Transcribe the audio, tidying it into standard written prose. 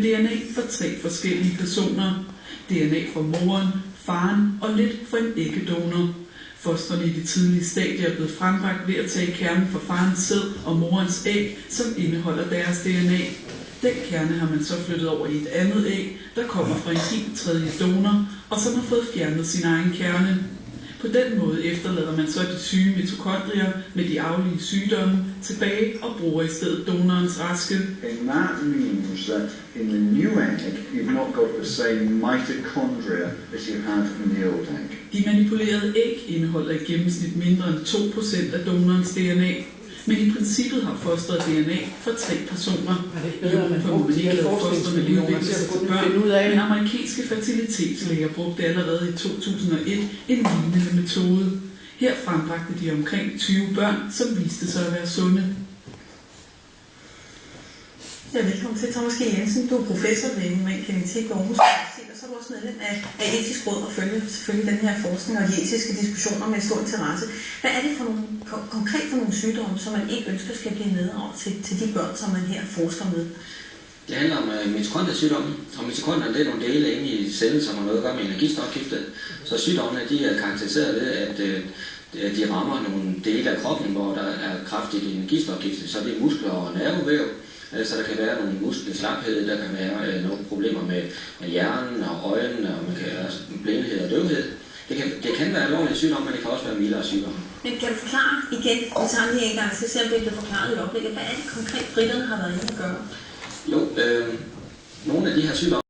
DNA fra 3 forskellige personer. DNA fra moren, faren og lidt fra en æggedonor. Fostrene i de tidlige stadier er blevet frembragt ved at tage kernen fra farens sæd og morens æg, som indeholder deres DNA. Den kerne har man så flyttet over i et andet æg, der kommer fra en helt tredje donor, og som har fået fjernet sin egen kerne. På den måde efterlader man så de syge mitokondrier med de arvelige sygdomme tilbage og bruger i stedet donorens raske. And that means that in the new egg, you've not got the same mitochondria as you had in the old egg. De manipulerede æg indeholder i gennemsnit mindre end 2% af donorens DNA, men i princippet har fosteret DNA for 3 personer. Jorden formodentlig ikke lavet fostrene udvikle sig til børn, men amerikanske fertilitetslæger brugte allerede i 2001 en lignende metode. Her frembragte de omkring 20 børn, som viste sig at være sunde. Ja, velkommen til Thomas G. Jensen. Du er professor ved human genetik ved Aarhus Universitet, og så er du også medlem af etisk råd og følger selvfølgelig den her forskning og de etiske diskussioner med stor interesse. Hvad er det for nogle, konkret for nogle sygdomme, som man ikke ønsker skal blive meddraget til de børn, som man her forsker med? Det handler om mitokondriesygdomme, og mitokondrier det er nogle dele inde i cellen, som har noget at gøre med energistofskiftet. Så sygdommene de er karakteriseret ved, at de rammer nogle dele af kroppen, hvor der er kraftigt energistofskifte, så det er muskler og nervevæv. Så der kan være nogle muskelslaphed, der kan være nogle problemer med hjernen og øjnene, og man kan også blindhed og døvhed. Det kan være alvorlige sygdomme, men det kan også være mildere sygdomme. Men kan du forklare igen, vi tager lige en gang, så ser vi, det bliver forklaret i oplægget. Hvad er det konkret, britterne har været inde at gøre? Jo, nogle af de her sygdomme,